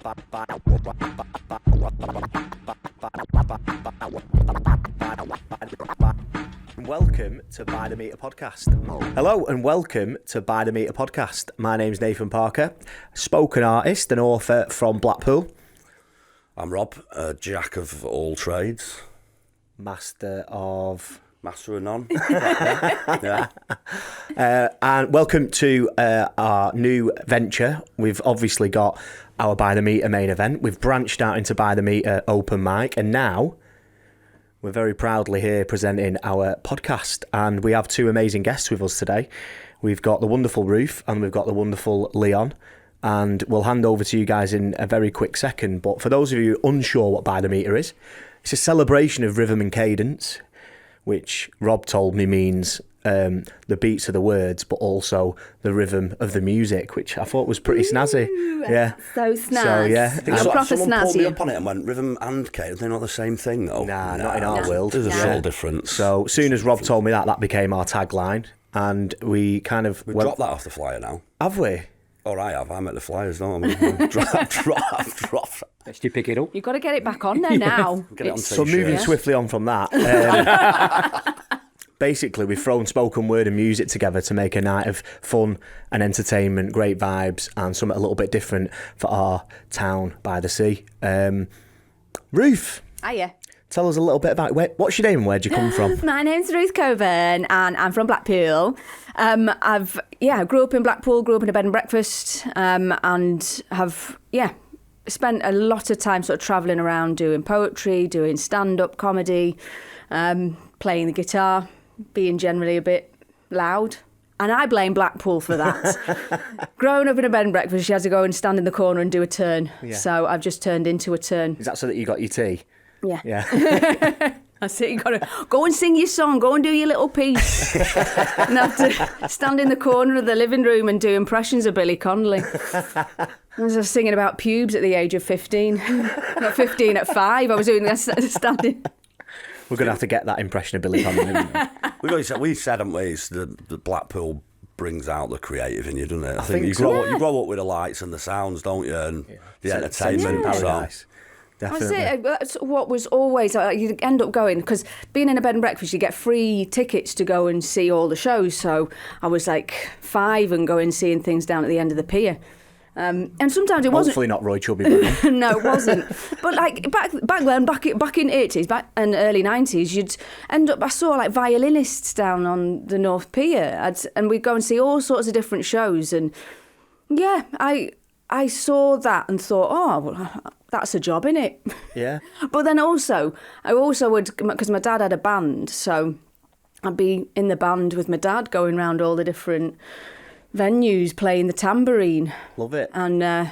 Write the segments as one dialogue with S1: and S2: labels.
S1: Welcome to By the Meter Podcast. Hello and welcome to By the Meter Podcast. My name's Nathan Parker, spoken artist and author from Blackpool.
S2: I'm Rob, a jack of all trades.
S1: Master of
S2: none. Yeah.
S1: And welcome to our new venture. We've obviously got our By the Meter main event. We've branched out into By the Meter open mic, and now we're very proudly here presenting our podcast. And we have two amazing guests with us today. We've got the wonderful Ruth and we've got the wonderful Leon. And we'll hand over to you guys in a very quick second. But for those of you unsure what By the Meter is, it's a celebration of rhythm and cadence, which Rob told me means the beats of the words, but also the rhythm of the music, which I thought was pretty snazzy. Yeah,
S3: so snazzy.
S1: So yeah,
S2: I think someone pulled me up on it and went rhythm and cadence. They're not the same thing, though.
S1: Nah, not in our world.
S2: There's a subtle difference.
S1: So as soon as Rob told me that became our tagline, and we kind of
S2: dropped that off the flyer now.
S1: Have we?
S2: Or I have. I'm at the flyers, don't I? Drop.
S4: Let's you pick it up.
S3: You've got to get it back on there now.
S2: Get it on
S1: So
S2: t-shirt.
S1: moving swiftly on from that, basically we've thrown spoken word and music together to make a night of fun and entertainment, great vibes, and something a little bit different for our town by the sea. Ruth,
S3: Hiya.
S1: tell us a little bit about what's your name and where'd you come from?
S3: My name's Ruth Cockburn and I'm from Blackpool. I grew up in Blackpool, grew up in a bed and breakfast, and have spent a lot of time sort of travelling around doing poetry, doing stand-up comedy, playing the guitar, being generally a bit loud. And I blame Blackpool for that. Growing up in a bed and breakfast, you had to go and stand in the corner and do a turn. Yeah. So I've just turned into a turn.
S1: Is that so that you got your tea?
S3: Yeah.
S1: Yeah.
S3: That's it, you got to go and sing your song, go and do your little piece. And have to stand in the corner of the living room and do impressions of Billy Connolly. I was singing about pubes at the age of 15. Not 15, at 5, I was doing that standing.
S1: We're going to have to get that impression of Billy Connolly.
S2: We said, haven't we, the Blackpool brings out the creative in you, doesn't it? I think you
S1: so.
S2: grow up with the lights and the sounds, don't you? And the entertainment.
S1: Paradise. Definitely.
S3: That's what was always, you end up going, because being in a bed and breakfast, you get free tickets to go and see all the shows. So I was like 5 and going seeing things down at the end of the pier. And sometimes it wasn't.
S1: Hopefully not Roy Chubby.
S3: No, it wasn't. But like back then, back in 80s, and early 90s, you'd end up. I saw like violinists down on the North Pier, and we'd go and see all sorts of different shows. And yeah, I saw that and thought, oh, well, that's a job, innit?
S1: Yeah.
S3: But then I also would, because my dad had a band, so I'd be in the band with my dad, going around all the different venues, playing the tambourine.
S1: Love it.
S3: And at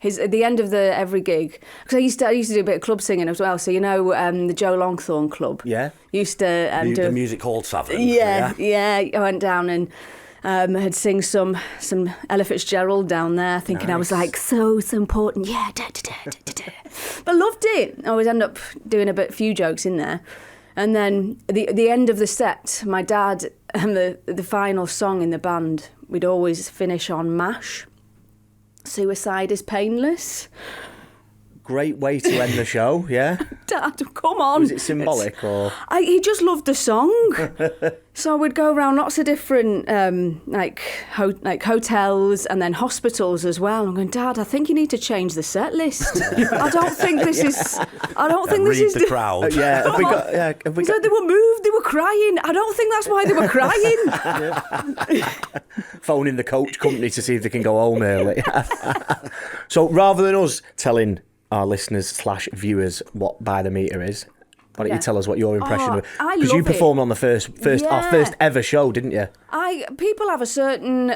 S3: the end of every gig, because I used to do a bit of club singing as well. So the Joe Longthorne Club.
S1: Yeah.
S3: Used to do
S2: the music hall tavern.
S3: Yeah. I went down and had sing some Ella Fitzgerald down there, thinking nice. I was like so important. Yeah, but loved it. I always end up doing a few jokes in there. And then at the end of the set, my dad and the final song in the band, we'd always finish on MASH. Suicide is painless.
S1: Great way to end the show, yeah?
S3: Dad, come on.
S1: Was it symbolic or...?
S3: He just loved the song. So we'd go around lots of different like hotels and then hospitals as well. I'm going, Dad, I think you need to change the set list. I don't think this is...
S2: Read the crowd.
S1: Yeah. Have we got...
S3: They were moved, they were crying. I don't think that's why they were crying.
S1: Phoning the coach company to see if they can go home early. So rather than us telling our listeners / viewers what By the Meter is, why don't you tell us what your impression was? Because you performed on the first our first ever show, didn't you?
S3: People have a certain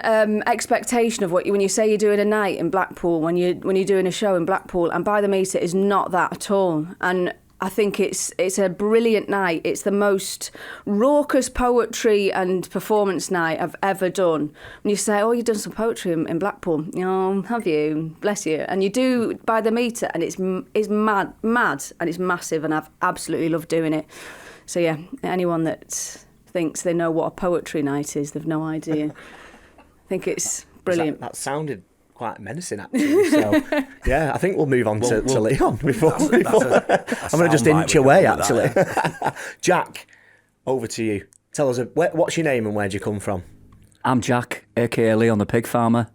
S3: expectation of when you say you're doing a night in Blackpool, when you're doing a show in Blackpool, and By the Meter is not that at all. And I think it's a brilliant night. It's the most raucous poetry and performance night I've ever done. When you say, oh, you've done some poetry in Blackpool. Oh, have you? Bless you. And you do By the Meter, and it's mad, and it's massive, and I've absolutely loved doing it. So, yeah, anyone that thinks they know what a poetry night is, they've no idea. I think it's brilliant.
S1: That sounded quite menacing, actually. So, yeah, I think we'll move on to Leon before. I'm going to just inch away, actually. Jack, over to you. Tell us, what's your name and where'd you come from?
S4: I'm Jack, a.k.a. Leon the Pig Farmer.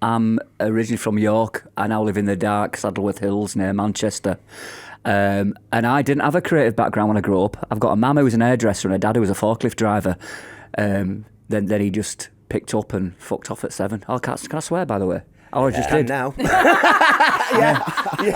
S4: I'm originally from York. I now live in the dark Saddleworth Hills near Manchester. And I didn't have a creative background when I grew up. I've got a mum who was an hairdresser and a dad who was a forklift driver. Then he just picked up and fucked off at 7. Oh, can I swear, by the way? Oh, I just did.
S1: Now.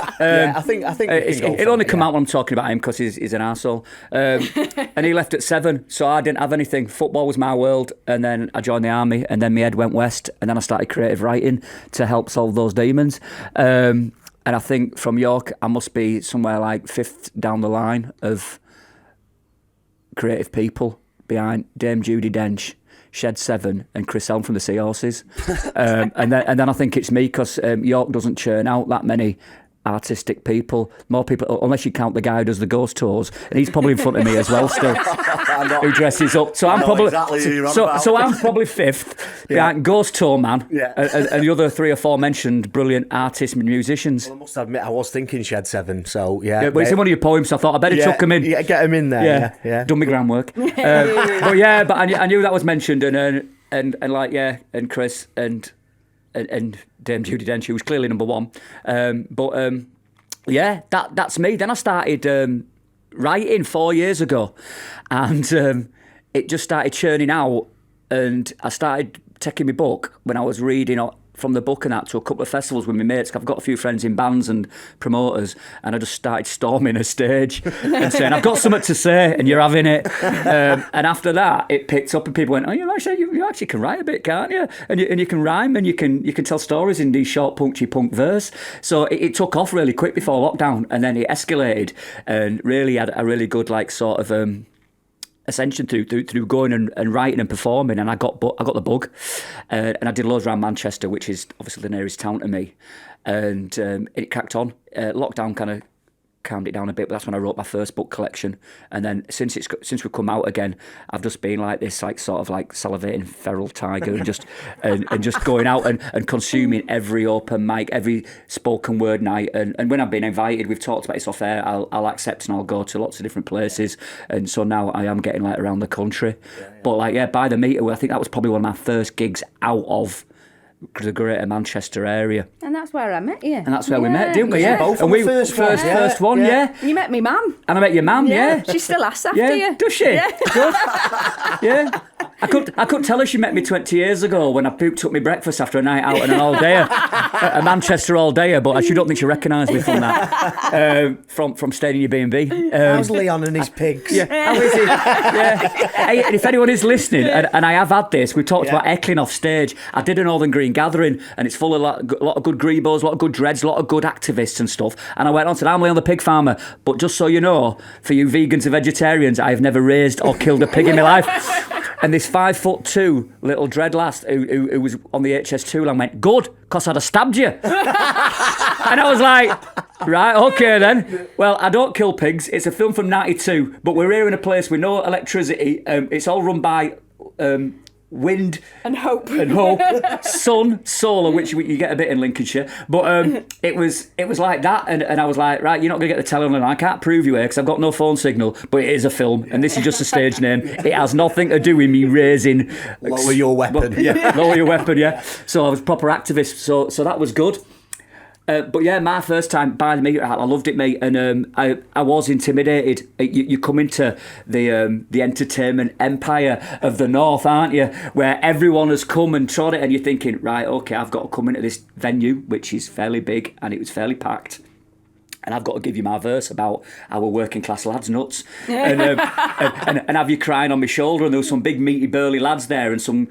S1: I think
S4: it'll only come out when I'm talking about him because he's an arsehole. And he left at 7, so I didn't have anything. Football was my world, and then I joined the army, and then my head went west, and then I started creative writing to help solve those demons. And I think from York, I must be somewhere like 5th down the line of creative people behind Dame Judi Dench, Shed 7 and Chris Elm from the Seahorses. And then I think it's me because York doesn't churn out that many artistic people. More people, unless you count the guy who does the ghost tours, and he's probably in front of me as well still, who dresses up. So I'm probably so I'm probably 5th behind Ghost Tour Man and the other 3 or 4 mentioned brilliant artists and musicians.
S1: Well, I must admit, I was thinking Shed 7, so yeah.
S4: But it's in one of your poems, so I thought I better chuck him in.
S1: Yeah, get him in there. Yeah.
S4: Done my groundwork. But I knew that was mentioned, and Chris and Dame Judi Dench, who was clearly number 1. That's me. Then I started writing 4 years ago, and it just started churning out, and I started taking my book when I was reading from the book and that to a couple of festivals with my mates. I've got a few friends in bands and promoters, and I just started storming a stage and saying, I've got something to say and you're having it. And after that, it picked up and people went, oh, you actually can write a bit, can't you? And you can rhyme and you can tell stories in these short, punchy punk verse. So it took off really quick before lockdown, and then it escalated and really had a really good ascension through going and writing and performing, and I got the bug, and I did loads around Manchester, which is obviously the nearest town to me, and it cracked on. Lockdown kind of calmed it down a bit, but that's when I wrote my first book collection. And then since we've come out again, I've just been like this, sort of salivating feral tiger, and just going out and consuming every open mic, every spoken word night. And when I've been invited, we've talked about this off air, I'll accept and I'll go to lots of different places. And so now I am getting around the country. But by the meter, I think that was probably one of my first gigs out of the greater Manchester area.
S3: And that's where I met you.
S4: And that's where we met, didn't we? Yeah.
S1: Both
S4: and we
S1: first
S4: one.
S3: You met me mum.
S4: And I met your mum, yeah.
S3: She still asks after you.
S4: Does she? Yeah. Good. Yeah. I couldn't tell her she met me 20 years ago when I took my breakfast after a night out and an all-dayer, a Manchester all-dayer, but she don't think she recognised me from that, from staying in your B&B.
S1: How's Leon and his pigs?
S4: Yeah, how is he? Yeah. Hey, and if anyone is listening, and I have had this, we talked about heckling off stage. I did a Northern Green gathering, and it's full of a lot of good grebos, a lot of good dreads, a lot of good activists and stuff. And I went on and said, I'm Leon the Pig Farmer, but just so you know, for you vegans and vegetarians, I have never raised or killed a pig in my life. And this 5'2" little dread lass who was on the HS2 line went, good, because I'd have stabbed you. And I was like, right, okay then. Well, I don't kill pigs. It's a film from 92, but we're here in a place with no electricity. It's all run by wind
S3: and hope,
S4: sun, solar, which you get a bit in Lincolnshire, but it was like that, and I was like, right, you're not gonna get the telling, and I can't prove you here because I've got no phone signal, but it is a film, and this is just a stage name. It has nothing to do with me raising.
S1: Lower your weapon.
S4: Lower your weapon. Yeah. So I was proper activist. So that was good. But yeah, my first time by the meter, I loved it, mate, and I was intimidated. You come into the entertainment empire of the North, aren't you? Where everyone has come and trod it, and you're thinking, right, okay, I've got to come into this venue, which is fairly big, and it was fairly packed. And I've got to give you my verse about our working class lads nuts, and have you crying on my shoulder. And there were some big meaty burly lads there, and some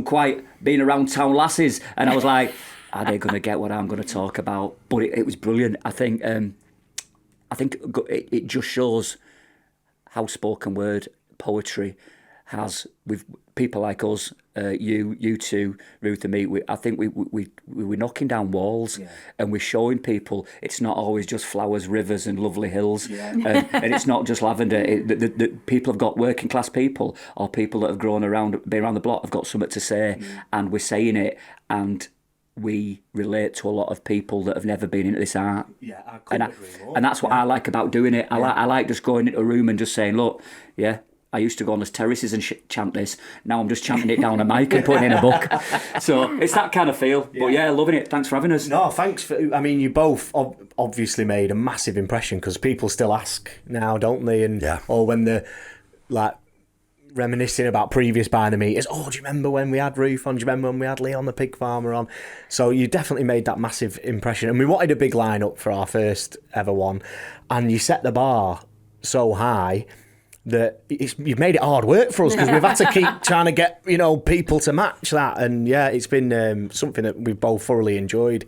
S4: quite being around town lasses, and I was like, are they going to get what I'm going to talk about? But it was brilliant. I think it just shows how spoken word poetry has, with people like us, you two, Ruth and me. I think we're knocking down walls, and we're showing people it's not always just flowers, rivers, and lovely hills, and it's not just lavender. The people have got working class people, or people that have been around the block, have got something to say, and we're saying it, and we relate to a lot of people that have never been into this art.
S1: Yeah, I couldn't agree more.
S4: And that's what I like about doing it. I like just going into a room and just saying, look, yeah, I used to go on those terraces and chant this. Now I'm just chanting it down a mic and putting it in a book. So it's that kind of feel. But yeah, loving it. Thanks for having us.
S1: No, thanks for. I mean, you both obviously made a massive impression because people still ask now, don't they? And or when they're like reminiscing about previous By the Meters. Oh, do you remember when we had Ruth on? Do you remember when we had Leon the pig farmer on? So you definitely made that massive impression. And we wanted a big lineup for our first ever one, and you set the bar so high that you've made it hard work for us because we've had to keep trying to get people to match that, and it's been something that we've both thoroughly enjoyed.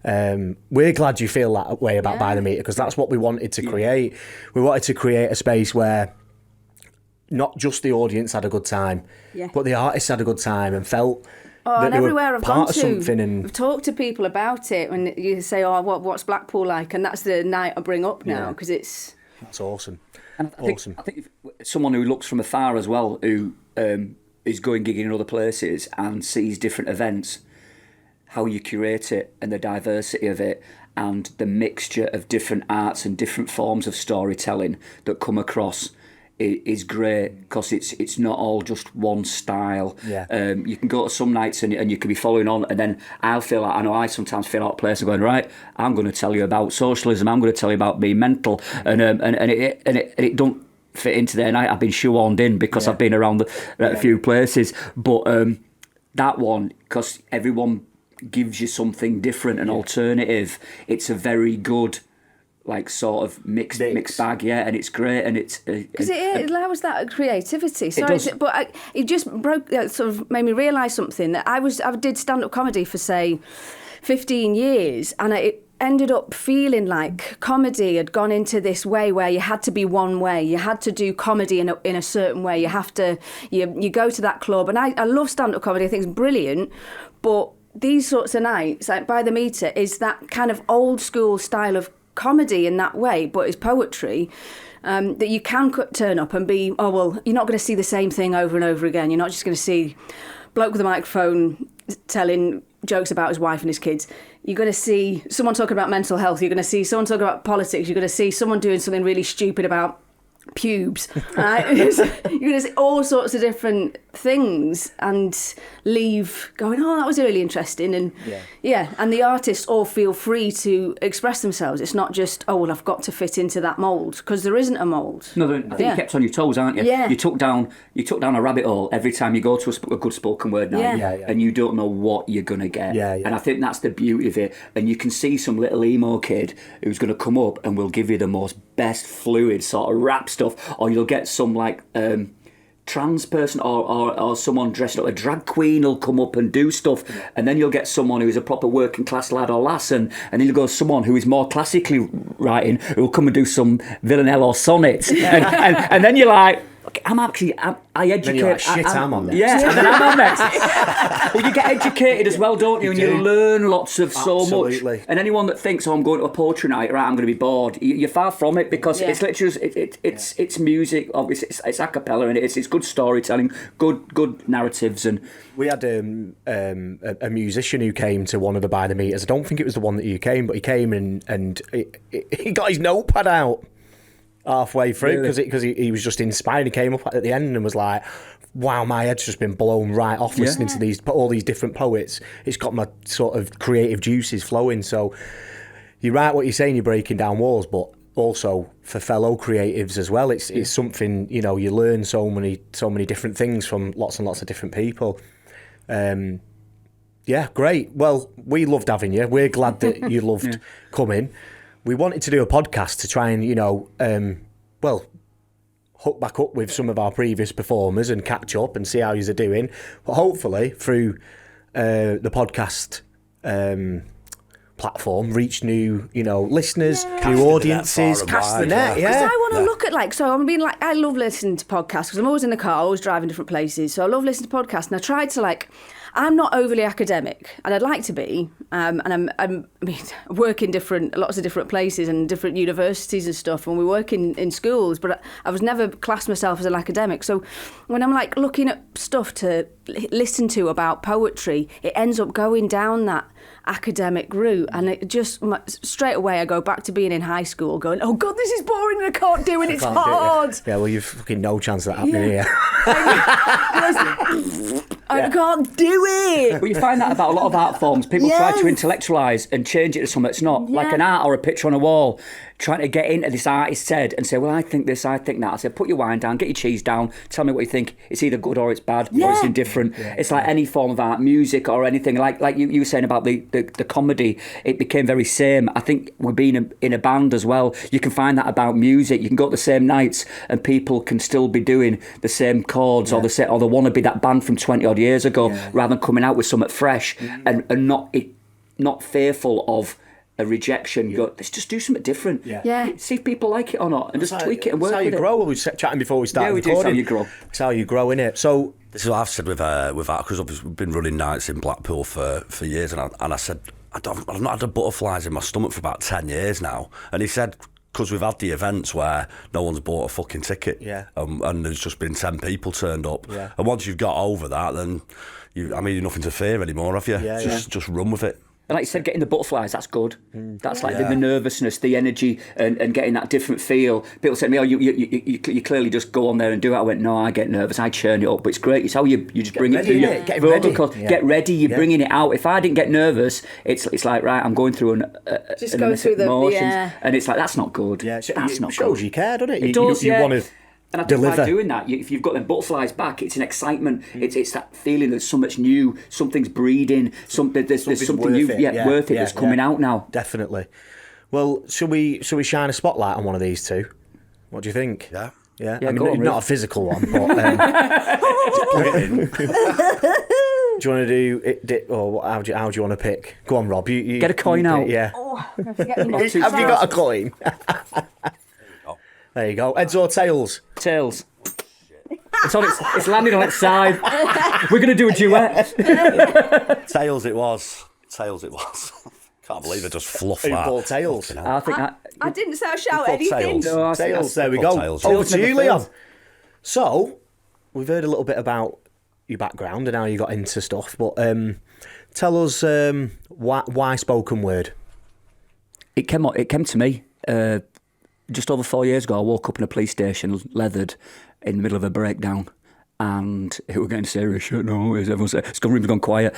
S1: We're glad you feel that way about By the Meter because that's what we wanted to create. We wanted to create a space where not just the audience had a good time, but the artists had a good time and felt that
S3: and
S1: they
S3: everywhere
S1: were
S3: I've
S1: part
S3: gone
S1: of
S3: to,
S1: something. And
S3: I've talked to people about it when you say, "Oh, what's Blackpool like?" And that's the night I bring up now because it's.
S1: That's awesome.
S4: And I think if someone who looks from afar as well, who is going gigging in other places and sees different events, how you curate it and the diversity of it and the mixture of different arts and different forms of storytelling that come across is great because it's not all just one style. You can go to some nights and you can be following on, and then I sometimes feel out of place and going, right, I'm going to tell you about socialism, I'm going to tell you about being mental, and it don't fit into there. And I've been shoehorned in because I've been around a few places, but that one, because everyone gives you something different and alternative, it's a very good sort of mixed bag, and it's great, and it's
S3: because it allows that creativity. It just sort of made me realise something that I did stand-up comedy for say 15 years, and it ended up feeling like comedy had gone into this way where you had to be one way, you had to do comedy in a certain way, you go to that club, and I love stand-up comedy, I think it's brilliant, but these sorts of nights, like By the Meter, is that kind of old school style of comedy in that way, but it's poetry, that you can turn up and be, oh, well, you're not going to see the same thing over and over again. You're not just going to see bloke with a microphone telling jokes about his wife and his kids. You're going to see someone talking about mental health. You're going to see someone talking about politics. You're going to see someone doing something really stupid about pubes. Right? You're going to see all sorts of different things and leave going, oh, that was really interesting. And and the artists all feel free to express themselves. It's not just, oh, well, I've got to fit into that mould, because there isn't a mould.
S4: No, I think you kept on your toes, aren't you?
S3: Yeah.
S4: You took down a rabbit hole every time you go to a good spoken word night, and you don't know what you're going to get. And I think that's the beauty of it. And you can see some little emo kid who's going to come up and will give you the most best fluid sort of rap stuff, or you'll get some trans person or someone dressed up, a drag queen will come up and do stuff, and then you'll get someone who's a proper working class lad or lass, and then you'll go someone who is more classically writing who will come and do some villanelle or sonnets, and then you're like, okay, I educate.
S1: Then you're like, shit, I'm on next.
S4: Yeah, and then I'm on next. Well, you get educated as well, don't you? And you learn lots of so much. And anyone that thinks, oh, I'm going to a poetry night, right, I'm going to be bored, you're far from it, because it's literally it's music. Obviously, it's a cappella, and it's good storytelling, good narratives. And
S1: we had a musician who came to one of the By the Meters. I don't think it was the one that you came, but he came and he got his notepad out halfway through because he was just inspired. He came up at the end and was like, wow, my head's just been blown right off listening to all these different poets. It's got my sort of creative juices flowing. So you're right what you're saying, you're breaking down walls, but also for fellow creatives as well, it's something, you learn so many different things from lots and lots of different people. Great. Well, we loved having you. We're glad that you loved coming. We wanted to do a podcast to try and, hook back up with some of our previous performers and catch up and see how you're doing. But hopefully, through the podcast platform, reach new, listeners, new audiences, cast the net,
S3: Because I want to look at, I love listening to podcasts because I'm always in the car, always driving different places. So I love listening to podcasts, and I tried to, I'm not overly academic, and I'd like to be, and I work in lots of different places and different universities and stuff, and we work in schools, but I was never classed myself as an academic. So when I'm looking at stuff to listen to about poetry, it ends up going down that academic route, and it just straight away I go back to being in high school going, oh God, this is boring and I can't do it, it's hard.
S1: Yeah, well, you've fucking no chance of that happening here.
S3: I can't do it.
S4: Well, you find that about a lot of art forms. People try to intellectualise and change it to something that's not. Like an art or a picture on a wall, trying to get into this artist's head and say, well, I think this, I think that. I said, put your wine down, get your cheese down, tell me what you think. It's either good or it's bad or it's indifferent. It's like any form of art, music or anything. Like you were saying about the comedy, it became very same. I think we're being in a band as well. You can find that about music. You can go to the same nights and people can still be doing the same chords or they want to be that band from 20 odd years ago rather than coming out with something fresh and not fearful of a rejection. Go, let's just do something different. See if people like it or not, and just tweak it and work with it.
S1: That's how you grow. We were chatting before we started recording.
S4: It's how you grow.
S1: It's how you grow, innit? So
S2: this is what I've said with that, because obviously we've been running nights in Blackpool for years, and I said I've not had the butterflies in my stomach for about 10 years now, and he said, because we've had the events where no one's bought a fucking ticket, and there's just been 10 people turned up, and once you've got over that, then you've nothing to fear anymore, have you? Just run with it.
S4: And like you said, getting the butterflies, that's good. That's like the nervousness, the energy, and getting that different feel. People said to me, oh, you clearly just go on there and do it. I went, no, I get nervous, I churn it up. But it's great. It's how you just bring it through your vocal cords. Get ready, you're bringing it out. If I didn't get nervous, it's like, right, I'm going through an emotions. And it's like, that's not good.
S1: Yeah,
S4: that's not good.
S1: It shows you care, doesn't it?
S4: It does,
S1: you want to
S4: And I think
S1: deliver.
S4: by doing that, if you've got them butterflies back, it's an excitement. It's that feeling that so much new, something's breeding, there's something new, worth it that's coming out now.
S1: Definitely. Well, should we shine a spotlight on one of these two? What do you think?
S2: Yeah.
S1: Yeah.
S4: Yeah,
S1: I mean,
S4: go on,
S1: not
S4: Ruth.
S1: a physical one, but. Do you want to do it? Or how do you want to pick? Go on, Rob. You
S4: Get a coin out.
S1: Yeah.
S3: Oh, I'm forgetting
S1: Have you got a coin? There you go. Heads or tails?
S4: Tails. It's landed on its side. We're going to do a duet.
S2: Tails it was. Can't believe it just fluffed
S1: Who
S2: that.
S1: bought tails?
S4: I think
S3: I didn't say I shout
S2: thought
S3: anything.
S2: tails.
S4: No, I think
S1: Tails. There we
S2: Got
S1: go.
S2: tails.
S1: Over
S4: Tails
S1: to you,
S4: never
S1: Leon.
S4: fails.
S1: So, we've heard a little bit about your background and how you got into stuff, but tell us why spoken word?
S4: It came to me just over 4 years ago. I woke up in a police station, leathered, in the middle of a breakdown, and it was getting serious. No, as everyone said, the room's gone quiet.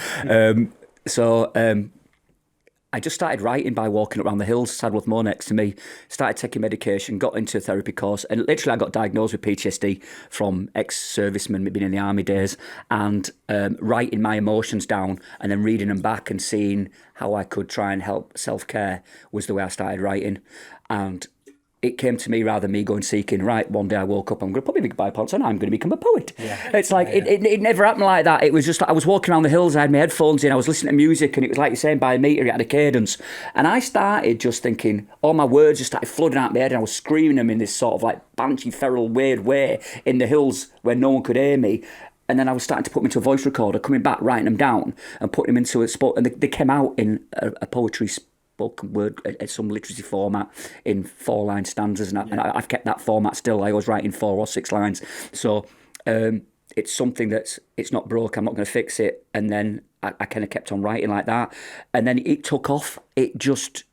S4: I just started writing by walking around the hills, Sadworth Moor next to me, started taking medication, got into a therapy course, and literally I got diagnosed with PTSD from ex-servicemen, being in the army days, and writing my emotions down and then reading them back and seeing how I could try and help self-care was the way I started writing. And it came to me rather than me going seeking, right, one day I woke up, I'm going to probably buy pants and I'm going to become a poet. It's like, it never happened like that. It was just, I was walking around the hills, I had my headphones in, I was listening to music, and it was like you're saying, by a meter, it had a cadence. And I started just thinking, all my words just started flooding out my head, and I was screaming them in this sort of like banshee, feral, weird way in the hills where no one could hear me. And then I was starting to put them into a voice recorder, coming back, writing them down, and putting them into a spot, and they came out in a poetry spoken word, some literacy format in 4-line stanzas, and I've kept that format still. I always write in 4 or 6 lines. So it's something it's not broke, I'm not going to fix it. And then I kind of kept on writing like that. And then it took off. It just,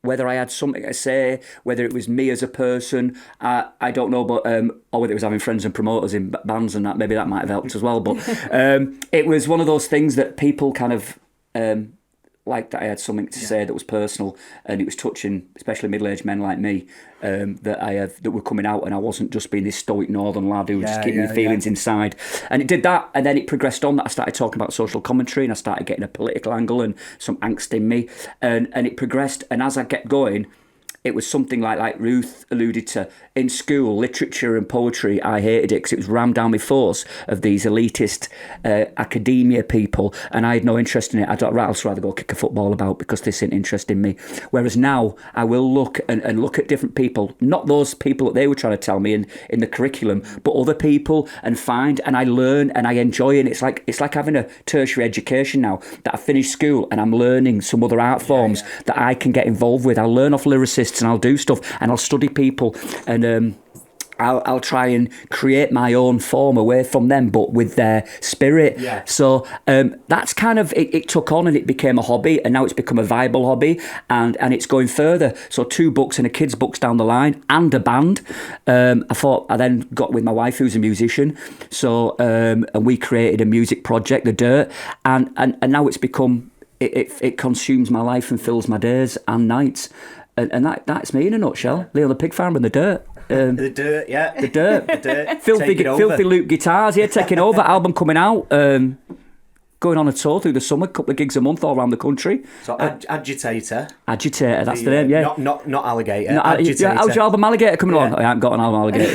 S4: whether I had something to say, whether it was me as a person, I don't know, but or whether it was having friends and promoters in bands and that, maybe that might have helped as well. But it was one of those things that people kind of... like that I had something to say that was personal, and it was touching, especially middle-aged men like me, that were coming out, and I wasn't just being this stoic northern lad who was just keeping my feelings inside. And it did that, and then it progressed on that I started talking about social commentary, and I started getting a political angle and some angst in me, and it progressed. And as I kept going, it was something like Ruth alluded to. In school, literature and poetry, I hated it because it was rammed down my force of these elitist academia people, and I had no interest in it. I thought, right, I'll rather go kick a football about because this isn't interesting me. Whereas now, I will look and look at different people, not those people that they were trying to tell me in the curriculum, but other people, and I learn and I enjoy it. It's like having a tertiary education now, that I finished school and I'm learning some other art forms that I can get involved with. I'll learn off lyricists and I'll do stuff and I'll study people, and I'll try and create my own form away from them, but with their spirit.
S1: Yeah.
S4: So that's kind of it took on and it became a hobby, and now it's become a viable hobby, and it's going further. So 2 books and a kids' books down the line, and a band. I then got with my wife, who's a musician. So and we created a music project, The Dirt, and now it's become it consumes my life and fills my days and nights. And that's me in a nutshell. Leo the Pig Farmer and The Dirt.
S1: The Dirt, yeah.
S4: The Dirt.
S1: The Dirt.
S4: Filthy Luke guitars, taking over. Album coming out. Going on a tour through the summer, couple of gigs a month all around the country.
S1: So Agitator.
S4: Agitator, that's the name, yeah.
S1: Not Alligator.
S4: Agitator. How's your album Alligator coming along? I haven't got an album Alligator.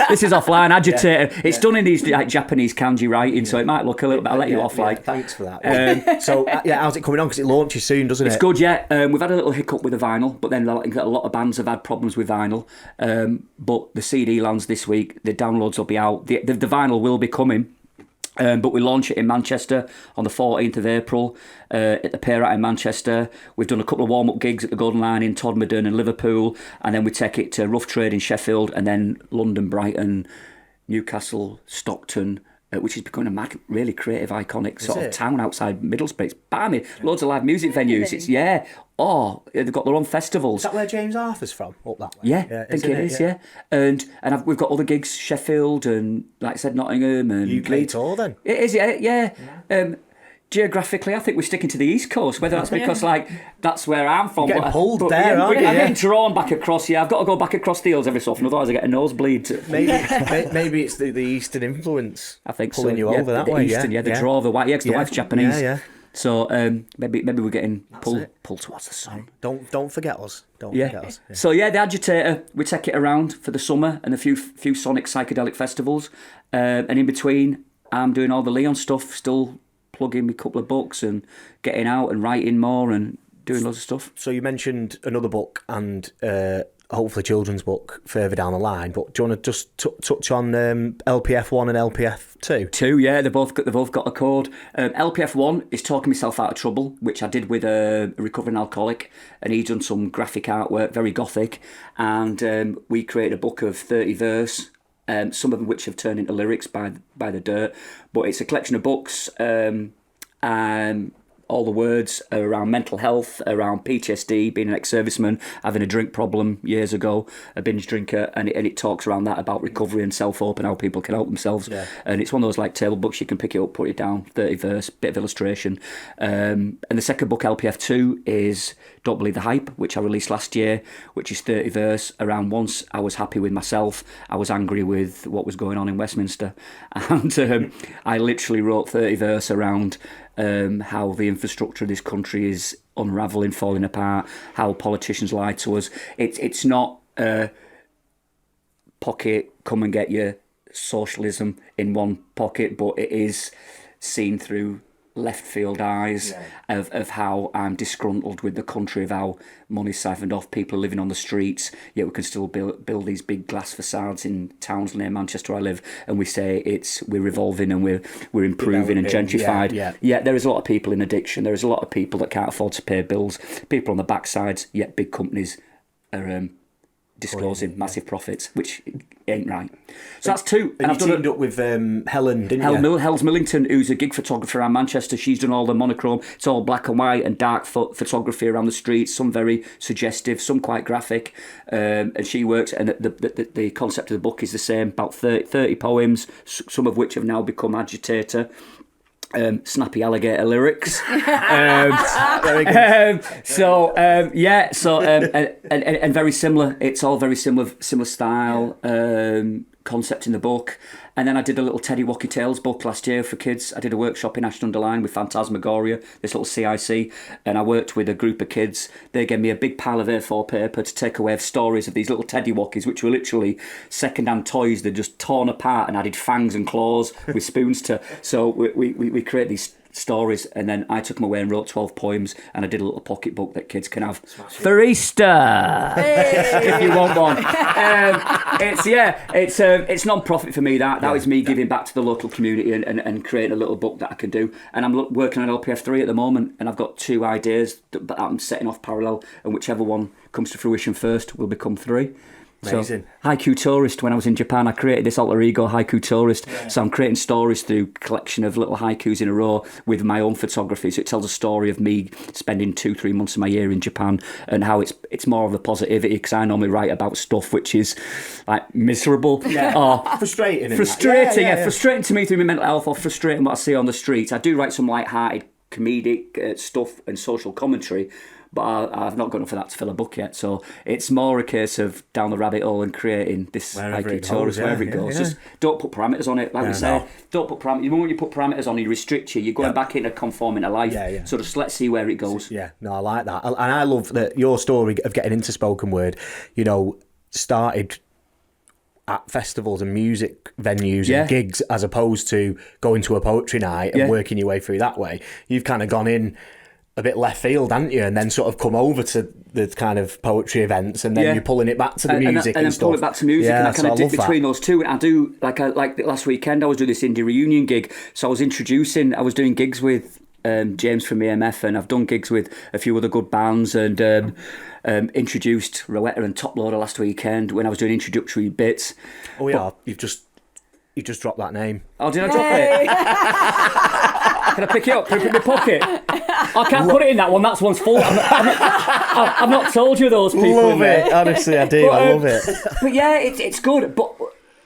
S4: This is offline, Agitator. It's done in these like Japanese kanji writing, so it might look a little bit. I'll let you off.
S1: Thanks for that. So how's it coming on? Because it launches soon, doesn't it?
S4: It's good, yeah. We've had a little hiccup with the vinyl, but then a lot of bands have had problems with vinyl. But the CD lands this week. The downloads will be out. The vinyl will be coming. But we launch it in Manchester on the 14th of April at the Payrat in Manchester. We've done a couple of warm-up gigs at the Golden Lion in Todmorden and Liverpool, and then we take it to Rough Trade in Sheffield, and then London, Brighton, Newcastle, Stockton, which is becoming a really creative, iconic sort of town outside Middlesbrough. It's balmy. Loads of live music venues. It's they've got their own festivals.
S1: Is that where James Arthur's from? Up that way?
S4: Yeah, I think it is. Yeah. And we've got other gigs, Sheffield and, like I said, Nottingham and
S1: UK tour then?
S4: It is, yeah. Geographically, I think we're sticking to the East Coast, whether that's because that's where I'm from.
S1: You're getting pulled there, aren't you?
S4: I'm getting drawn back across, I've got to go back across the hills every so often, otherwise I get a nosebleed.
S1: Maybe it's the Eastern influence.
S4: I think
S1: pulling you over that
S4: the
S1: way,
S4: Eastern, the draw of the white, because the wife's Japanese.
S1: Yeah.
S4: So maybe we're getting pulled towards the sun.
S1: Don't forget us. Forget us. Yeah.
S4: So the Agitator, we take it around for the summer and a few sonic psychedelic festivals, and in between I'm doing all the Leon stuff, still plugging a couple of books and getting out and writing more and doing loads of stuff.
S1: So you mentioned another book and hopefully children's book further down the line, but do you want to just touch on LPF1 and LPF2?
S4: Two, yeah, they've both got a code. LPF1 is Talking Myself Out of Trouble, which I did with a recovering alcoholic, and he's done some graphic artwork, very gothic, and we created a book of 30 verse. Some of them which have turned into lyrics by The Dirt, but it's a collection of books, and all the words are around mental health, around PTSD, being an ex-serviceman, having a drink problem years ago, a binge drinker, and it talks around that about recovery and self-hope and how people can help themselves. Yeah. And it's one of those like table books, you can pick it up, put it down, 30 verse, bit of illustration. And the second book, LPF2, is Don't Believe the Hype, which I released last year, which is 30 verse around once I was happy with myself, I was angry with what was going on in Westminster, and I literally wrote 30 verse around how the infrastructure of this country is unravelling, falling apart, how politicians lie to us. It's not pocket, come and get your socialism in one pocket, but it is seen through left field eyes of how I'm disgruntled with the country, of how money's siphoned off, people are living on the streets, yet we can still build these big glass facades in towns near Manchester where I live, and we say we're revolving and we're improving and gentrified. Yet there is a lot of people in addiction, there is a lot of people that can't afford to pay bills, people on the backsides, yet big companies are disclosing massive profits, which ain't right. So that's two.
S1: And I've teamed up with Helen, didn't you?
S4: Helen Millington, who's a gig photographer around Manchester. She's done all the monochrome. It's all black and white and dark photography around the streets, some very suggestive, some quite graphic. And she works, and the concept of the book is the same, about 30 poems, some of which have now become Agitator. Snappy alligator lyrics. And very similar. It's all very similar style, concept in the book. And then I did a little Teddy Wacky Tales book last year for kids. I did a workshop in Ashton-under-Lyne with Phantasmagoria, this little CIC, and I worked with a group of kids. They gave me a big pile of A4 paper to take away stories of these little Teddy Wackies, which were literally second-hand toys. They're just torn apart and added fangs and claws with spoons to. So we create these stories, and then I took them away and wrote 12 poems, and I did a little pocket book that kids can have for Easter if you want one. It's non-profit for me. That was me giving back to the local community and creating a little book that I can do. And I'm working on LPF3 at the moment, and I've got 2 ideas that I'm setting off parallel, and whichever one comes to fruition first will become 3.
S1: Amazing.
S4: So, Haiku Tourist, when I was in Japan, I created this alter ego, Haiku Tourist. Yeah. So I'm creating stories through collection of little haikus in a row with my own photography. So it tells a story of me spending 2-3 months of my year in Japan and how it's more of a positivity, because I normally write about stuff which is like miserable or
S1: frustrating.
S4: Frustrating to me through my mental health, or frustrating what I see on the streets. I do write some light-hearted comedic stuff and social commentary, but I've not got enough of that to fill a book yet. So it's more a case of down the rabbit hole and creating this wherever it goes. Just don't put parameters on it. Like we say, don't put parameters. When you put parameters on, you restrict you. You're going back into conforming to life. So just let's see where it goes.
S1: Yeah, no, I like that. And I love that your story of getting into spoken word, started at festivals and music venues and gigs, as opposed to going to a poetry night and working your way through that way. You've kind of gone in a bit left field, haven't you? And then sort of come over to the kind of poetry events, and then you're pulling it back to the music and
S4: then
S1: stuff.
S4: Pull it back to music, and I kind of dip between those two. And I do like last weekend I was doing this indie reunion gig, so I was doing gigs with James from EMF, and I've done gigs with a few other good bands, and introduced Rowetta and Top Loader last weekend when I was doing introductory bits.
S1: Oh yeah, you've just dropped that name.
S4: Oh, did I drop it? Can I pick it up? Put it in my pocket? I can't put it in that one. That one's full. I've not told you those people.
S1: Love it. Honestly, I do. I love it.
S4: But yeah, it's good. But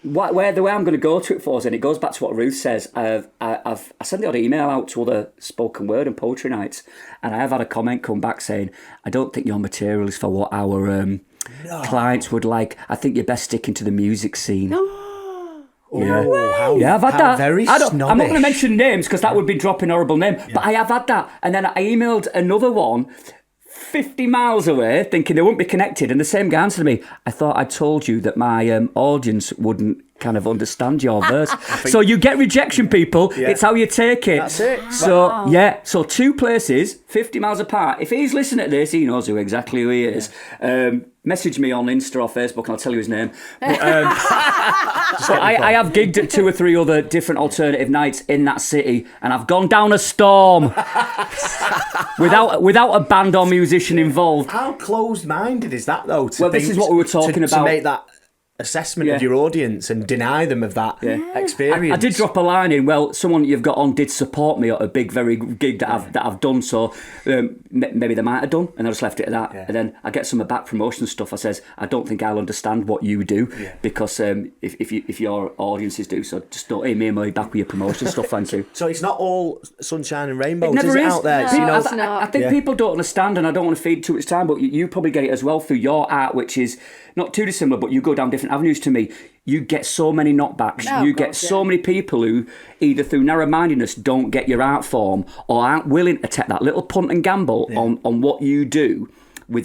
S4: the way I'm going to go to it for us, and it goes back to what Ruth says. I sent the odd email out to other spoken word and poetry nights, and I have had a comment come back saying, "I don't think your material is for what our clients would like. I think you're best sticking to the music scene." I've had that.
S1: Very
S4: I'm not going to mention names because that would be dropping horrible name. But I have had that, and then I emailed another one 50 miles away, thinking they wouldn't be connected, and the same guy answered me. I thought I told you that my audience wouldn't kind of understand your verse. So you get rejection, people. It's how you take it.
S1: That's it.
S4: So so two places, 50 miles apart. If he's listening to this, he knows exactly who he is. Message me on Insta or Facebook and I'll tell you his name. But, I have gigged at 2 or 3 other different alternative nights in that city, and I've gone down a storm without a band or musician involved.
S1: How closed-minded is that, though?
S4: This is what we were talking about.
S1: To make that assessment of your audience and deny them of that experience.
S4: I did drop a line in. Well, someone you've got on did support me at a big, very gig that I've done. So maybe they might have done, and I just left it at that. And then I get some back promotion stuff. I says, I don't think I'll understand what you do because if your audiences do, so just don't aim me back with your promotion stuff. Thank you.
S1: So it's not all sunshine and rainbows.
S4: It never is
S1: out there.
S3: No,
S4: I think people don't understand, and I don't want to feed too much time, but you probably get it as well through your art, which is not too dissimilar, but you go down different avenues to me. You get so many knockbacks. So many people who either through narrow-mindedness don't get your art form or aren't willing to take that little punt and gamble on what you do with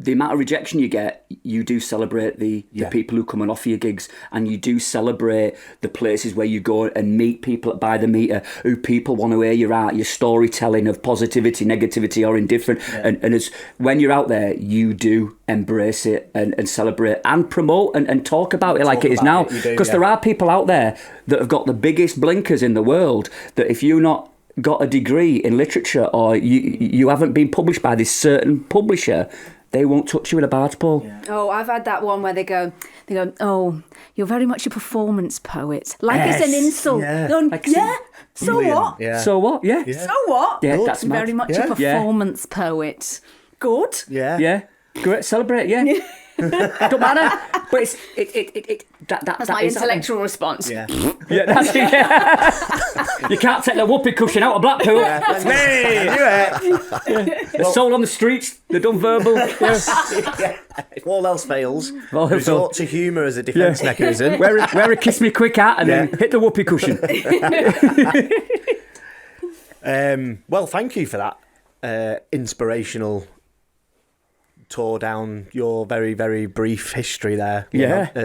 S4: the amount of rejection you get. You do celebrate the people who come and offer you gigs, and you do celebrate the places where you go and meet people by the meter who people want to hear your art, your storytelling of positivity, negativity or indifferent. And as when you're out there, you do embrace it and celebrate and promote and talk about it like it is now. Because there are people out there that have got the biggest blinkers in the world, that if you're not got a degree in literature or you haven't been published by this certain publisher, they won't touch you with a barge pole.
S3: Oh, I've had that one where they go, oh, you're very much a performance poet. Like it's an insult. So what?
S4: So what? Yeah.
S3: So what?
S4: Yeah, that's mad.
S3: Very much a performance poet. Good.
S1: Yeah.
S4: Great, celebrate, Don't matter. But
S3: that's my intellectual response.
S4: Yeah, that's it. You can't take the whoopee cushion out of Blackpool.
S1: That's me.
S4: They're sold on the streets. They're done verbal.
S1: If all else fails, resort to humour as a defence mechanism.
S4: Wear a kiss me quick hat and then hit the whoopee cushion.
S1: Well, thank you for that inspirational tour down your very, very brief history there.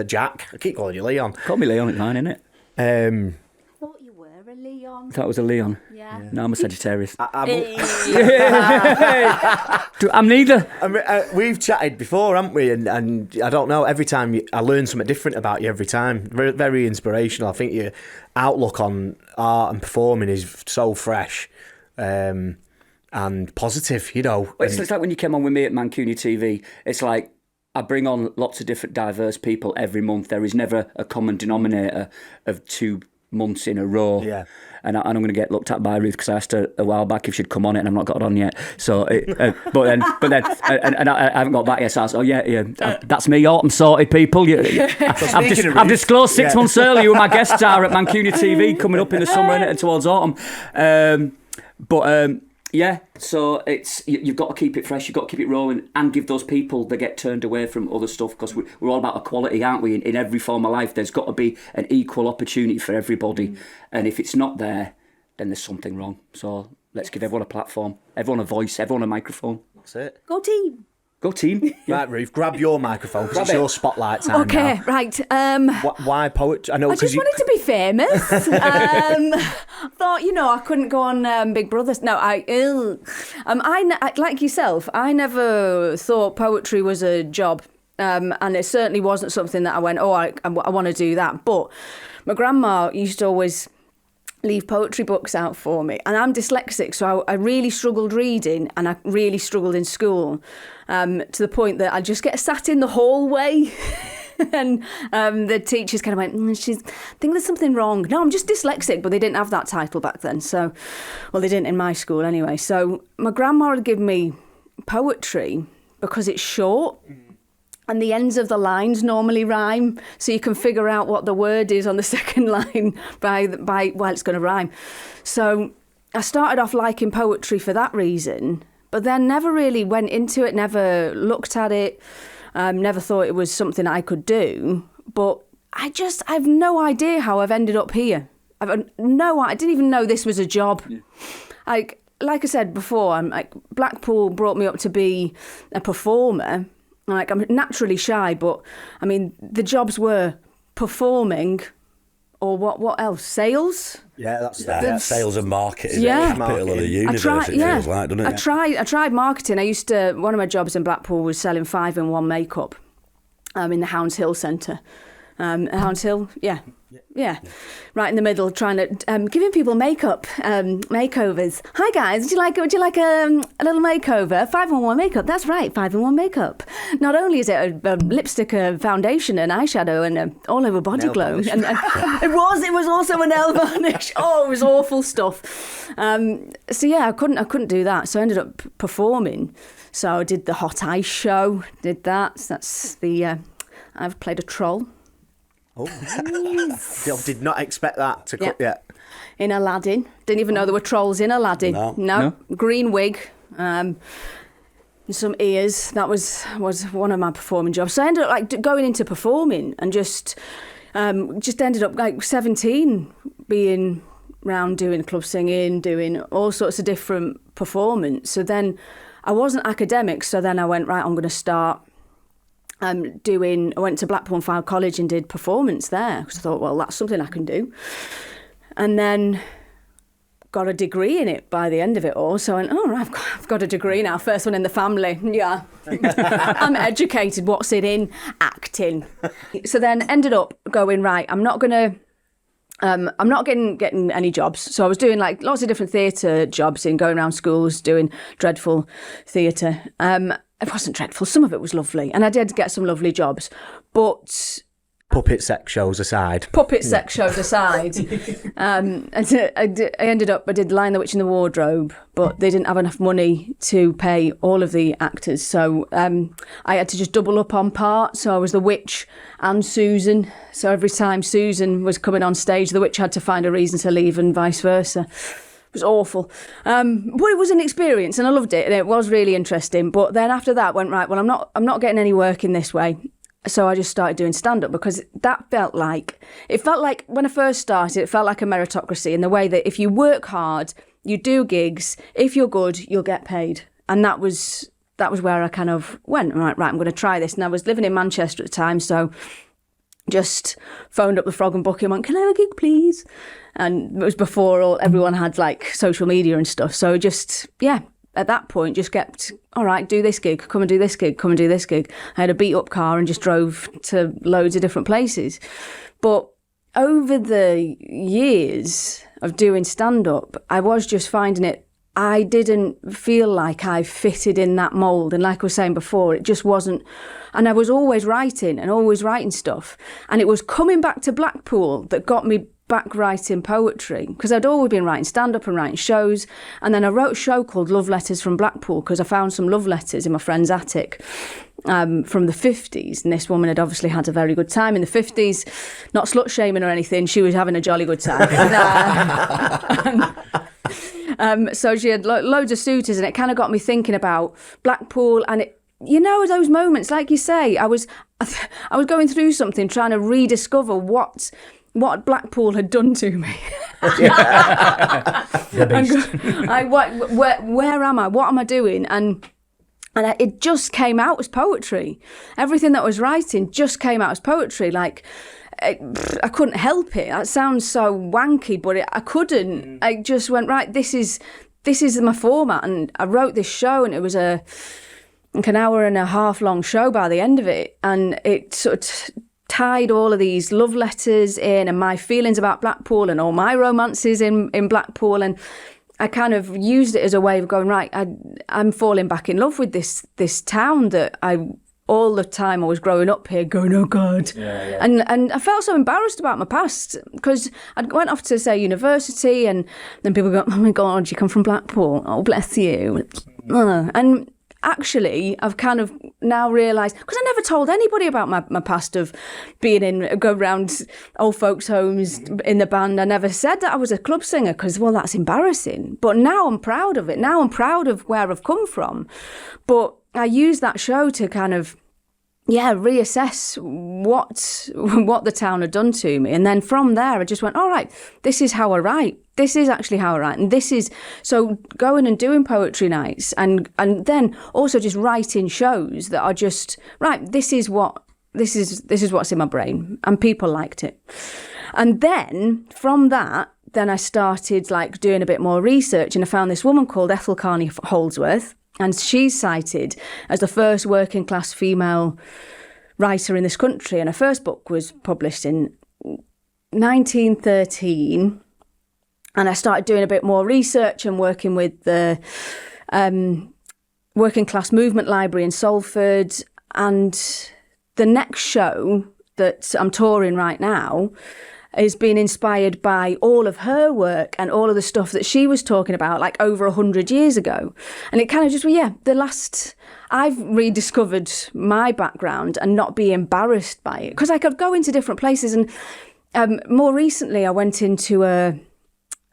S1: Jack. I keep calling you Leon.
S4: Call me Leon at 9, innit?
S3: I thought you were a Leon.
S4: I thought I was a Leon.
S3: Yeah.
S4: No, I'm a Sagittarius.
S1: I'm
S4: neither.
S1: We've chatted before, haven't we? And I don't know, every time I learn something different about you every time. Very, very inspirational. I think your outlook on art and performing is so fresh. And positive,
S4: It's like when you came on with me at Mancunian TV. It's like I bring on lots of different diverse people every month. There is never a common denominator of 2 months in a row.
S1: Yeah.
S4: And I'm going to get looked at by Ruth because I asked her a while back if she'd come on it, and I've not got it on yet. So, but then, I haven't got back yet. So I said, that's me. Autumn sorted, people. I've disclosed 6 months earlier who my guests are at Mancunian TV coming up in the summer and towards autumn. So it's you've got to keep it fresh, you've got to keep it rolling, and give those people that get turned away from other stuff, because we're all about equality, aren't we? In every form of life, there's got to be an equal opportunity for everybody, and if it's not there, then there's something wrong. So let's give everyone a platform, everyone a voice, everyone a microphone.
S1: That's it.
S3: Go team.
S4: Go team. Yeah.
S1: Right, Ruth, grab your microphone because it's your spotlight time
S3: Okay,
S1: now.
S3: right.
S1: Why poetry? I know
S3: I just wanted to be famous. Thought, I couldn't go on Big Brother. No, like yourself, I never thought poetry was a job. And it certainly wasn't something that I went, I want to do that. But my grandma used to always leave poetry books out for me. And I'm dyslexic, so I really struggled reading, and I really struggled in school, to the point that I just get sat in the hallway and the teachers kind of went, I think there's something wrong. No, I'm just dyslexic, but they didn't have that title back then. So, well, they didn't in my school anyway. So my grandma would give me poetry because it's short. And the ends of the lines normally rhyme, so you can figure out what the word is on the second line by it's going to rhyme. So I started off liking poetry for that reason, but then never really went into it, never looked at it, never thought it was something I could do. But I've no idea how I've ended up here. I didn't even know this was a job. Yeah. Like I said before, Blackpool brought me up to be a performer. I'm naturally shy, but I mean, the jobs were performing, or what else? Sales?
S1: Yeah, that's
S2: sales and marketing.
S3: Yeah,
S2: Capital of the universe. Feels like, doesn't it?
S3: I tried marketing. One of my jobs in Blackpool was selling 5-in-1 makeup, in the Hounds Hill Centre. Hounds Hill, yeah, right in the middle, trying to giving people makeup makeovers. Hi guys, would you like a little makeover? 5-in-1 makeup. That's right, 5-in-1 makeup. Not only is it a lipstick, a foundation, an eyeshadow, and all over body
S1: nail
S3: glow,
S1: polish.
S3: and it was also a nail varnish. Oh, it was awful stuff. So yeah, I couldn't do that. So I ended up performing. So I did the Hot Ice show. Did that. So that's the. I've played a troll.
S1: Oh, did not expect that to cut yet.
S3: In Aladdin. Didn't even know there were trolls in Aladdin. No. Green wig, some ears. That was one of my performing jobs. So I ended up going into performing and just ended up 17 being round doing club singing, doing all sorts of different performance. So then I wasn't academic. So then I went, right, I'm going to start. I went to Blackpool Fylde College and did performance there because I thought, well, that's something I can do. And then got a degree in it by the end of it all. So I went, I've got a degree now, first one in the family. Yeah, I'm educated. What's it in? Acting. So then ended up going, right, I'm not getting any jobs. So I was doing lots of different theatre jobs going around schools, doing dreadful theatre. It wasn't dreadful. Some of it was lovely. And I did get some lovely jobs. But...
S1: Puppet sex shows aside.
S3: And I ended up, I did Lion, the Witch and the Wardrobe, but they didn't have enough money to pay all of the actors. So I had to just double up on parts. So I was the witch and Susan. So every time Susan was coming on stage, the witch had to find a reason to leave and vice versa. It was awful. But it was an experience and I loved it and it was really interesting. But then after that went, right, well, I'm not getting any work in this way. So I just started doing stand-up because that felt like when I first started, it felt like a meritocracy in the way that if you work hard, you do gigs, if you're good, you'll get paid. And that was where I kind of went, right, I'm going to try this. And I was living in Manchester at the time, so just phoned up the Frog and Bucket and went, can I have a gig, please? And it was before everyone had social media and stuff. So just, at that point, just kept, all right, do this gig, come and do this gig, come and do this gig. I had a beat up car and just drove to loads of different places. But over the years of doing stand-up, I was just finding it I didn't feel like I fitted in that mould. And like I was saying before, it just wasn't. And I was always writing stuff. And it was coming back to Blackpool that got me back writing poetry, because I'd always been writing stand-up and writing shows. And then I wrote a show called Love Letters from Blackpool, because I found some love letters in my friend's attic from the 50s. And this woman had obviously had a very good time in the 50s. Not slut-shaming or anything. She was having a jolly good time. So she had loads of suitors, and it kind of got me thinking about Blackpool. And it, you know, those moments, like you say, I was going through something, trying to rediscover what Blackpool had done to me. Where am I? What am I doing? And it just came out as poetry. Everything that I was writing just came out as poetry. Like, I couldn't help it. That sounds so wanky, but I couldn't. I just went, right, this is my format. And I wrote this show, and it was like an hour and a half long show by the end of it. And it sort of tied all of these love letters in, and my feelings about Blackpool, and all my romances in Blackpool. And I kind of used it as a way of going, right, I'm falling back in love with this town that all the time I was growing up here going, oh God. Yeah. And I felt so embarrassed about my past, because I went off to, say, university, and then people go, oh my God, you come from Blackpool. Oh, bless you. And actually, I've kind of now realised, because I never told anybody about my past of being go around old folks' homes in the band. I never said that I was a club singer, because, well, that's embarrassing. But now I'm proud of it. Now I'm proud of where I've come from. But I used that show to kind of, reassess what the town had done to me. And then from there, I just went, all right, this is how I write. This is actually how I write. And this is, so going and doing poetry nights, and then also just writing shows that are just, right, this is what's in my brain. And people liked it. And then from that, then I started like doing a bit more research, and I found this woman called Ethel Carney Holdsworth. And she's cited as the first working class female writer in this country. And her first book was published in 1913. And I started doing a bit more research and working with the Working Class Movement Library in Salford. And the next show that I'm touring right now is being inspired by all of her work and all of the stuff that she was talking about like over 100 years ago. And it kind of just, I've rediscovered my background and not be embarrassed by it, because I could go into different places. And more recently, I went into a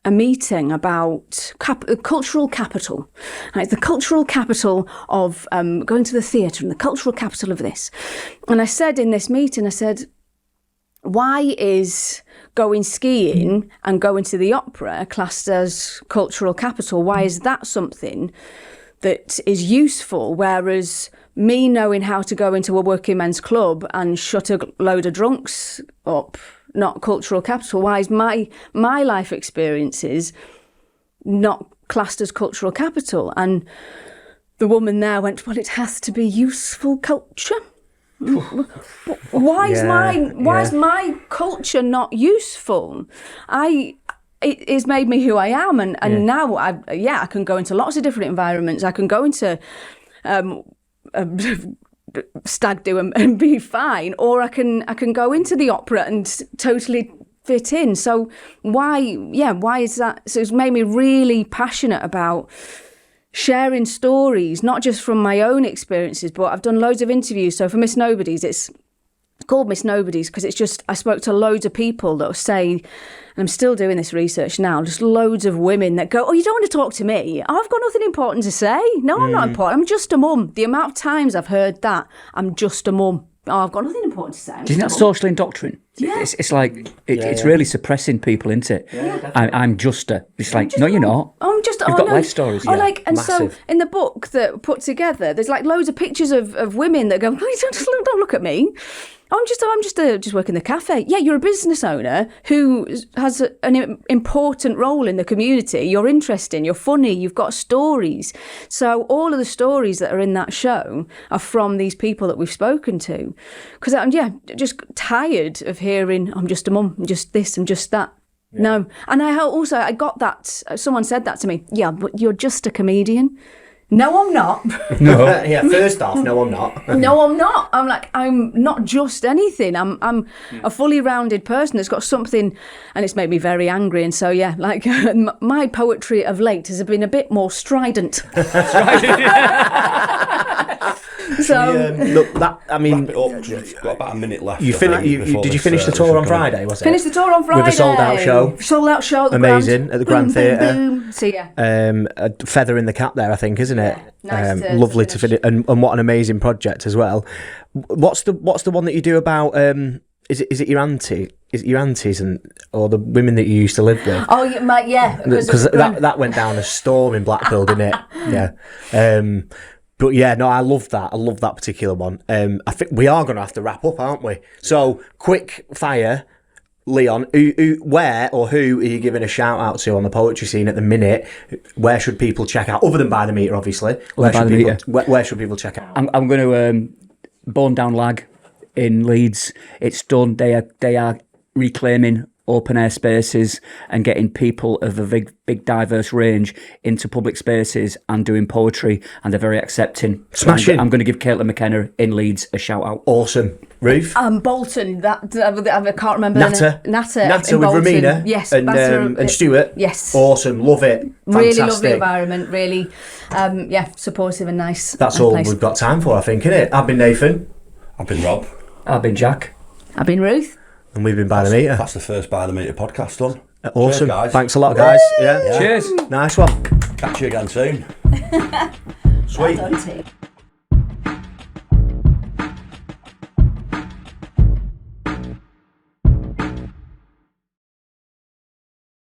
S3: meeting about cultural capital. Right? The cultural capital of going to the theatre, and the cultural capital of this. And I said in this meeting, I said, why is going skiing and going to the opera classed as cultural capital? Why is that something that is useful, whereas me knowing how to go into a working men's club and shut a load of drunks up, not cultural capital? Why is my life experiences not classed as cultural capital? And the woman there went, well, it has to be useful culture. Why is my culture not useful? It has made me who I am, and now I can go into lots of different environments. I can go into stag do and be fine, or I can go into the opera and totally fit in. So why is that? So it's made me really passionate about sharing stories, not just from my own experiences, but I've done loads of interviews. So for Miss Nobodies, it's called Miss Nobodies because it's just, I spoke to loads of people that say, and I'm still doing this research now, just loads of women that go, oh, you don't want to talk to me? I've got nothing important to say. No, I'm not important. I'm just a mum. The amount of times I've heard that, I'm just a mum. Oh, I've got nothing important to say.
S4: Do you think that's social indoctrination? Yeah. It's like, it's really suppressing people, isn't it? Yeah. I'm just a. It's like, no, you're not. You've got life stories.
S1: Massive.
S3: So in the book that put together, there's like loads of pictures of women that go, don't look at me. I'm just working the cafe. Yeah, you're a business owner who has an important role in the community. You're interesting, you're funny, you've got stories. So all of the stories that are in that show are from these people that we've spoken to. Because I'm just tired of hearing, I'm just a mum, I'm just this, I'm just that. No. And I got that. Someone said that to me. Yeah, but you're just a comedian. No, I'm not.
S4: No.
S1: Yeah, first off, no, I'm not.
S3: No, I'm not. I'm like, I'm not just anything. I'm a fully rounded person that's got something, and it's made me very angry. And so, yeah, like my poetry of late has been a bit more strident. So,
S1: look, that, I mean,
S2: Wrap it up, 'cause we've got about a minute left.
S1: did you finish the tour on Friday, was it?
S3: finished the tour on Friday.
S1: With a sold-out show.
S3: Sold-out show at the
S1: Amazing,
S3: Grand.
S1: at the Grand
S3: Boom, boom,
S1: Theatre.
S3: boom. So, yeah.
S1: A feather in the cap there, I think, isn't it?
S3: Yeah, nice to
S1: lovely to
S3: finish.
S1: finish, and what an amazing project as well. What's the one that you do about? Is it your auntie? Is it your aunties or the women that you used to live with?
S3: Oh, yeah.
S1: Because that went down a storm in Blackpool, didn't it? Yeah. But yeah, no, I love that. I love that particular one. I think we are going to have to wrap up, aren't we? So, quick fire, Leon. Where or who are you giving a shout out to on the poetry scene at the minute? Where should people check out, other than By the Meter, obviously? Where should people check out?
S4: I'm going to Bone Down Lag in Leeds. It's done. They are reclaiming open air spaces and getting people of a big diverse range into public spaces and doing poetry, and they're very accepting.
S1: Smashing.
S4: I'm going to give Caitlin McKenna in Leeds a shout out.
S1: Awesome. Ruth?
S3: Bolton, I can't remember.
S1: Natter
S3: in
S1: with
S3: Bolton.
S1: Romina.
S3: Yes.
S1: And Stuart.
S3: Yes.
S1: Awesome. Love it.
S3: Really
S1: Fantastic.
S3: lovely environment. Really, supportive and nice.
S1: That's all
S3: place.
S1: we've got time for, I think, isn't it? I've been Nathan.
S2: I've been Rob.
S4: I've been Jack.
S3: I've been Ruth.
S1: And we've been By the Meter.
S2: That's the first By the Meter podcast done.
S1: Awesome.
S2: Cheers, guys.
S1: Thanks a lot, guys. Yeah.
S4: Cheers.
S1: Nice one.
S2: Catch you again soon. Sweet.
S3: Well done, team.